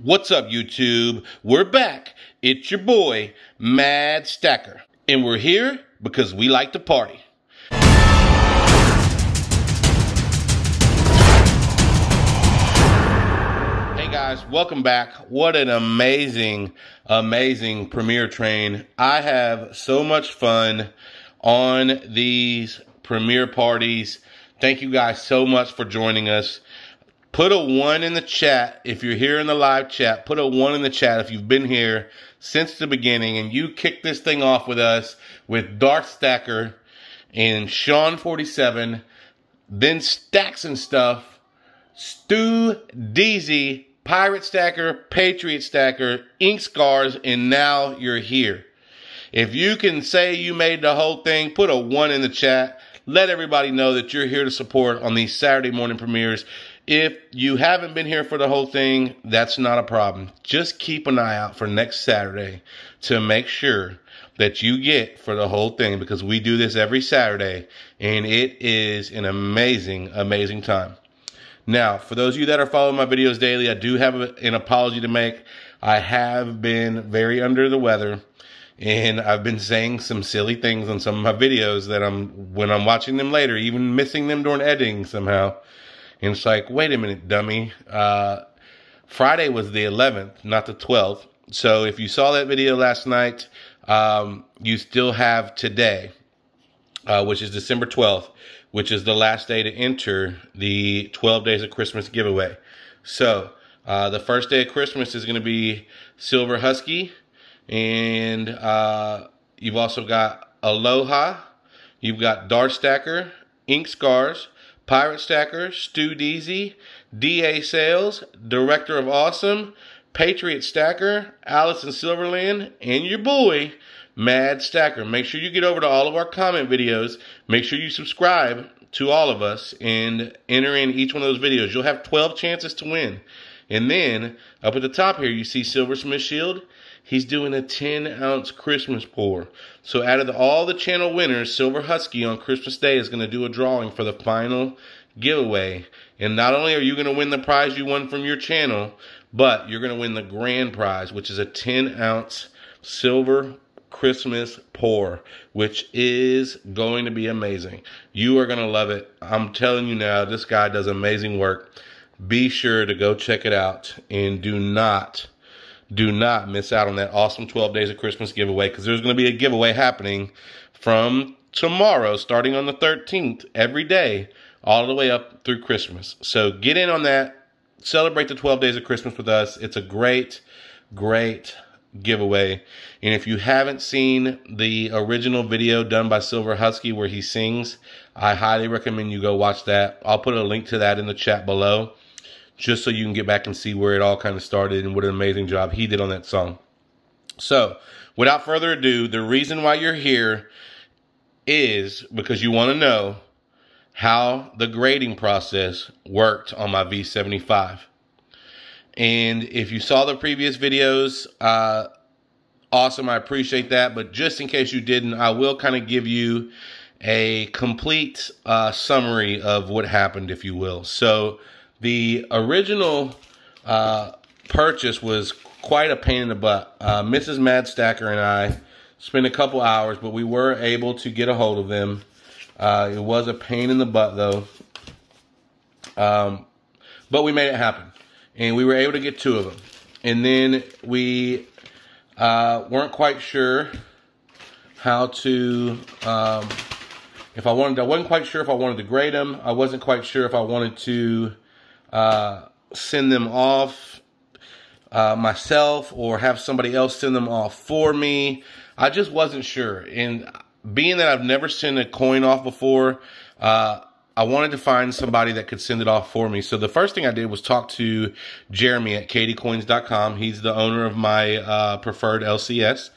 What's up, YouTube? We're back. It's your boy, Mad Stacker. And we're here because we like to party. Hey guys, welcome back. What an amazing premiere train. I have so much fun on these premiere parties. Thank you guys so much for joining us. Put a 1 in the chat if you're here in the live chat. Put a 1 in the chat if you've been here since the beginning and you kicked this thing off with us with Darth Stacker and Sean 47, then Stacks and Stuff, Stu Deezy, Pirate Stacker, Patriot Stacker, Ink Scars, and now you're here. If you can say you made the whole thing, put a 1 in the chat. Let everybody know that you're here to support on these Saturday morning premieres. If you haven't been here for the whole thing, that's not a problem. Just keep an eye out for next Saturday to make sure that you get for the whole thing, because we do this every Saturday and it is an amazing time. Now, for those of you that are following my videos daily, I do have an apology to make. I have been very under the weather and I've been saying some silly things on some of my videos that when I'm watching them later, even missing them during editing somehow. And it's like, wait a minute, dummy. Friday was the 11th, not the 12th. So if you saw that video last night, you still have today, which is December 12th, which is the last day to enter the 12 Days of Christmas giveaway. So the first day of Christmas is going to be Silver Husky. And you've also got Aloha. You've got Darth Stacker, Ink Scars, Pirate Stacker, Stu Deezy, DA Sales, Director of Awesome, Patriot Stacker, Allison Silverland, and your boy, Mad Stacker. Make sure you get over to all of our comment videos. Make sure you subscribe to all of us and enter in each one of those videos. You'll have 12 chances to win. And then, up at the top here, you see Silversmith Shield. He's doing a 10-ounce Christmas pour. So out of all the channel winners, Silver Husky on Christmas Day is going to do a drawing for the final giveaway. And not only are you going to win the prize you won from your channel, but you're going to win the grand prize, which is a 10-ounce silver Christmas pour, which is going to be amazing. You are going to love it. I'm telling you now, this guy does amazing work. Be sure to go check it out, and do not miss out on that awesome 12 Days of Christmas giveaway, because there's going to be a giveaway happening from tomorrow, starting on the 13th, every day, all the way up through Christmas. So get in on that. Celebrate the 12 Days of Christmas with us. It's a great giveaway. And if you haven't seen the original video done by Silver Husky where he sings, I highly recommend you go watch that. I'll put a link to that in the chat below, just so you can get back and see where it all kind of started and what an amazing job he did on that song. So, without further ado, the reason why you're here is because you want to know how the grading process worked on my V75. And if you saw the previous videos, awesome, I appreciate that. But just in case you didn't, I will kind of give you a complete summary of what happened, if you will. So, the original purchase was quite a pain in the butt. Mrs. Mad Stacker and I spent a couple hours, but we were able to get a hold of them. It was a pain in the butt, though. But we made it happen. And we were able to get 2 of them. And then we weren't quite sure how to... I wasn't quite sure if I wanted to grade them. I wasn't quite sure if I wanted to... send them off myself or have somebody else send them off for me. I just wasn't sure. And being that I've never sent a coin off before, I wanted to find somebody that could send it off for me. So the first thing I did was talk to Jeremy at katiecoins.com. He's the owner of my preferred LCS.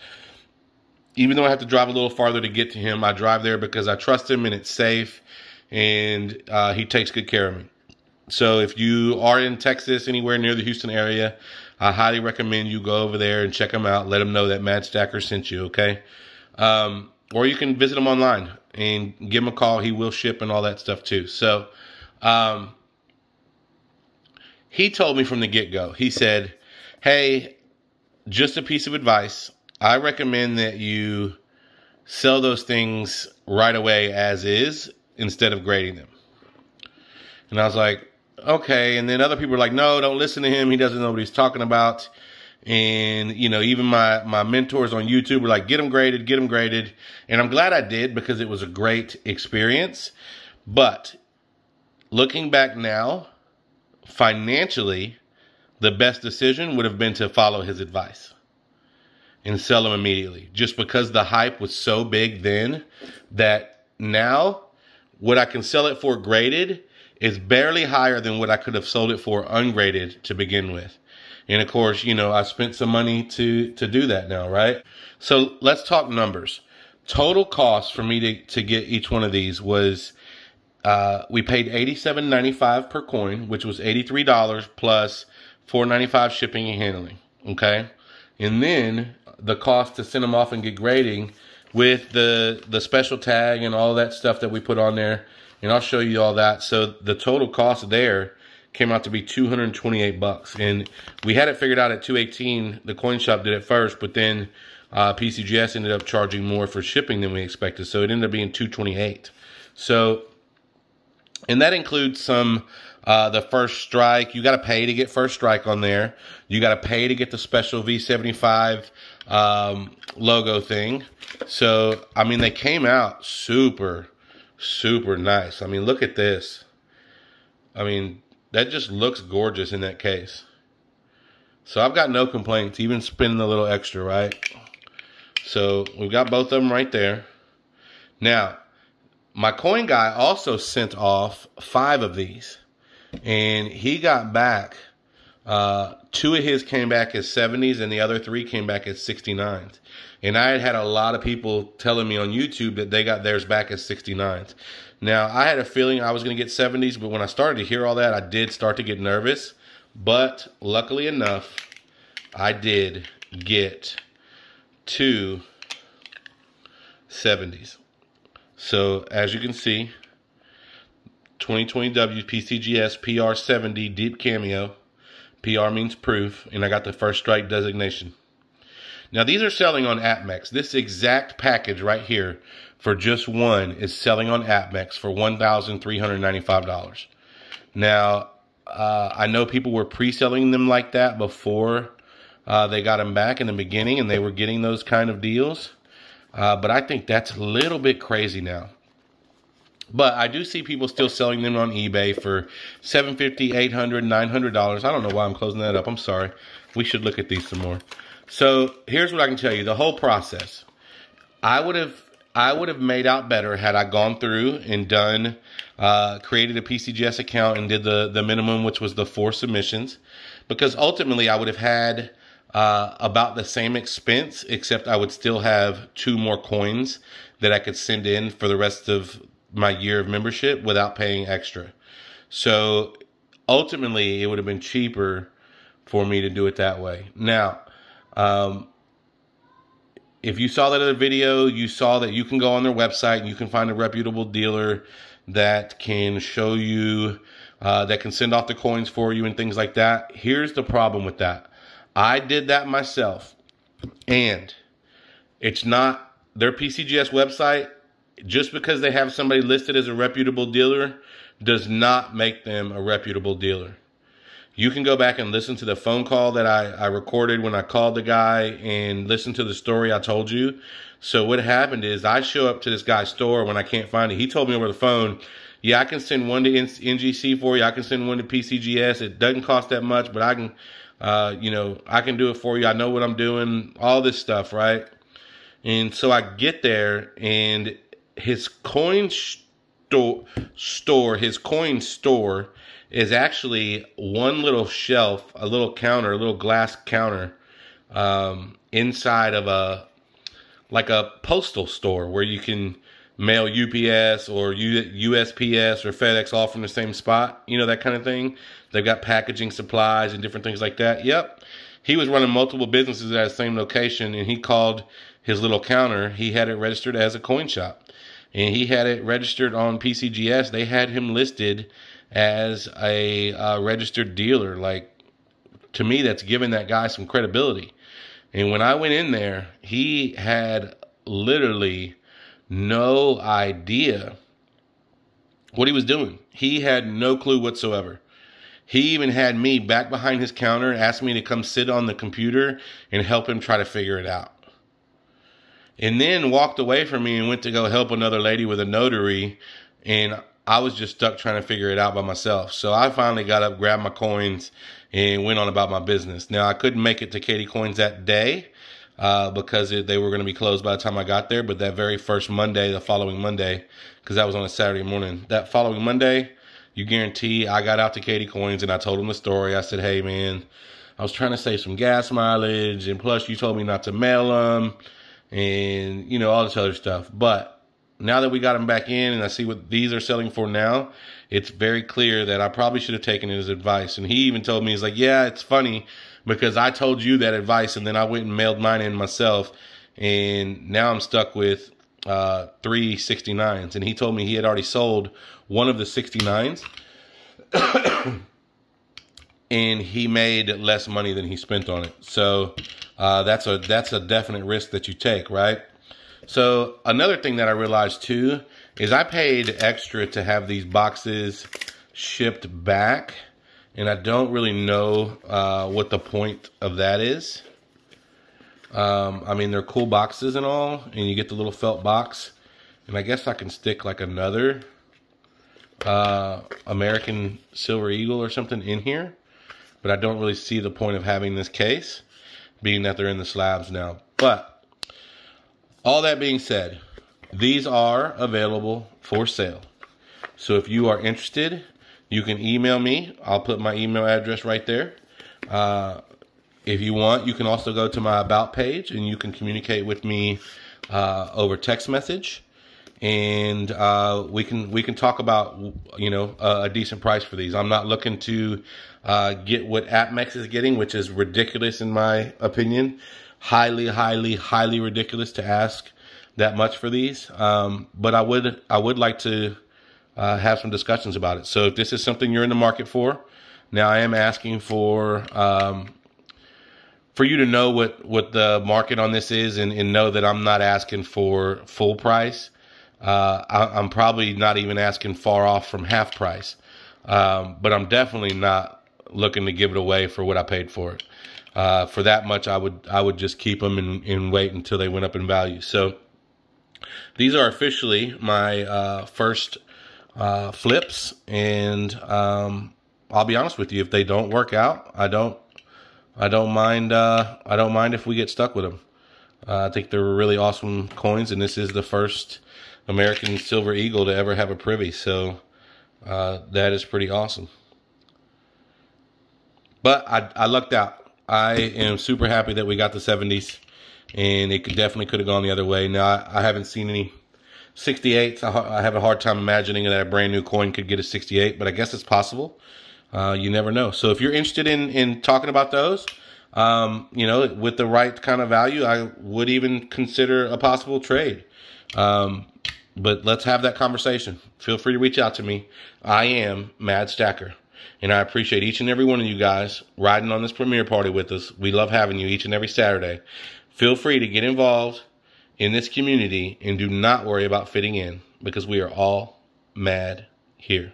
Even though I have to drive a little farther to get to him, I drive there because I trust him and it's safe, and he takes good care of me. So if you are in Texas, anywhere near the Houston area, I highly recommend you go over there and check them out. Let them know that Mad Stacker sent you, okay? Or you can visit him online and give him a call. He will ship and all that stuff too. So he told me from the get-go, he said, hey, just a piece of advice. I recommend that you sell those things right away as is instead of grading them. And I was like, okay. And then other people were like, no, don't listen to him. He doesn't know what he's talking about. And, you know, even my mentors on YouTube were like, get them graded, get them graded. And I'm glad I did because it was a great experience. But looking back now, financially, the best decision would have been to follow his advice and sell them immediately. Just because the hype was so big then that now what I can sell it for graded is barely higher than what I could have sold it for ungraded to begin with. And of course, you know, I spent some money to do that now, right? So let's talk numbers. Total cost for me to get each one of these was, we paid $87.95 per coin, which was $83 plus $4.95 shipping and handling, okay? And then the cost to send them off and get grading with the special tag and all that stuff that we put on there, and I'll show you all that. So the total cost there came out to be $228, and we had it figured out at $218. The coin shop did it first, but then PCGS ended up charging more for shipping than we expected, so it ended up being $228. So, and that includes some the first strike. You got to pay to get first strike on there. You got to pay to get the special V75 logo thing. So, I mean, they came out super, super nice. I mean, look at this. I mean, that just looks gorgeous in that case. So I've got no complaints, even spending a little extra, right? So we've got both of them right there. Now, my coin guy also sent off 5 of these. And he got back, 2 of his came back as 70s and the other 3 came back as 69s. And I had a lot of people telling me on YouTube that they got theirs back as 69s. Now, I had a feeling I was going to get 70s, but when I started to hear all that, I did start to get nervous. But luckily enough, I did get 2 70s. So, as you can see, 2020 PCGS PR70 Deep Cameo. PR means proof, and I got the first strike designation. Now, these are selling on AppMex. This exact package right here for just one is selling on AppMex for $1,395. Now, I know people were pre-selling them like that before they got them back in the beginning, and they were getting those kind of deals. But I think that's a little bit crazy now. But I do see people still selling them on eBay for $750, $800, $900. I don't know why I'm closing that up. I'm sorry. We should look at these some more. So here's what I can tell you. The whole process. I would have made out better had I gone through and done, created a PCGS account and did the minimum, which was the 4 submissions. Because ultimately I would have had about the same expense, except I would still have 2 more coins that I could send in for the rest of my year of membership without paying extra. So ultimately it would have been cheaper for me to do it that way. Now, if you saw that other video, you saw that you can go on their website and you can find a reputable dealer that can show you, that can send off the coins for you and things like that. Here's the problem with that. I did that myself, and it's not their PCGS website. Just because they have somebody listed as a reputable dealer does not make them a reputable dealer. You can go back and listen to the phone call that I recorded when I called the guy and listen to the story I told you. So what happened is I show up to this guy's store when I can't find it. He told me over the phone, yeah, I can send one to NGC for you. I can send one to PCGS. It doesn't cost that much, but I can, I can do it for you. I know what I'm doing, all this stuff, right? And so I get there, and his coin store is actually one little shelf, a little counter, a little glass counter, inside of like a postal store where you can mail UPS or USPS or FedEx all from the same spot, you know, that kind of thing. They've got packaging supplies and different things like that. Yep. He was running multiple businesses at the same location, and he called his little counter. He had it registered as a coin shop, and he had it registered on PCGS. They had him listed as a registered dealer like to me, that's giving that guy some credibility. And when I went in there, he had literally no idea what he was doing. He had no clue whatsoever. He even had me back behind his counter and asked me to come sit on the computer and help him try to figure it out. And then walked away from me and went to go help another lady with a notary. And I was just stuck trying to figure it out by myself. So I finally got up, grabbed my coins, and went on about my business. Now, I couldn't make it to Katie Coins that day because they were going to be closed by the time I got there. But that very first Monday, the following Monday, because that was on a Saturday morning, that following Monday, you guarantee I got out to Katie Coins and I told them the story. I said, hey, man, I was trying to save some gas mileage, and plus you told me not to mail them and, you know, all this other stuff. But now that we got them back in and I see what these are selling for now, it's very clear that I probably should have taken his advice. And he even told me, he's like, yeah, it's funny because I told you that advice and then I went and mailed mine in myself. And now I'm stuck with 3 69s. And he told me he had already sold one of the 69s and he made less money than he spent on it. So that's a definite risk that you take, right? So another thing that I realized too is I paid extra to have these boxes shipped back, and I don't really know what the point of that is. I mean, they're cool boxes and all, and you get the little felt box, and I guess I can stick like another American Silver Eagle or something in here, but I don't really see the point of having this case, being that they're in the slabs now. But all that being said, these are available for sale. So if you are interested, you can email me. I'll put my email address right there. If you want, you can also go to my About page and you can communicate with me over text message. And we can talk about, you know, a decent price for these. I'm not looking to get what APMEX is getting, which is ridiculous in my opinion. Highly, highly, highly ridiculous to ask that much for these. But I would like to have some discussions about it. So if this is something you're in the market for, now I am asking for you to know what the market on this is and know that I'm not asking for full price. I'm probably not even asking far off from half price. But I'm definitely not looking to give it away for what I paid for it. For that much, I would just keep them and wait until they went up in value. So these are officially my first flips, and I'll be honest with you, if they don't work out, I don't mind if we get stuck with them. I think they're really awesome coins, and this is the first American Silver Eagle to ever have a privy, so that is pretty awesome. But I lucked out. I am super happy that we got the 70s, and it definitely could have gone the other way. Now, I haven't seen any 68s. I have a hard time imagining that a brand new coin could get a 68, but I guess it's possible. You never know. So if you're interested in talking about those, you know, with the right kind of value, I would even consider a possible trade. But let's have that conversation. Feel free to reach out to me. I am Mad Stacker. And I appreciate each and every one of you guys riding on this premiere party with us. We love having you each and every Saturday. Feel free to get involved in this community and do not worry about fitting in, because we are all mad here.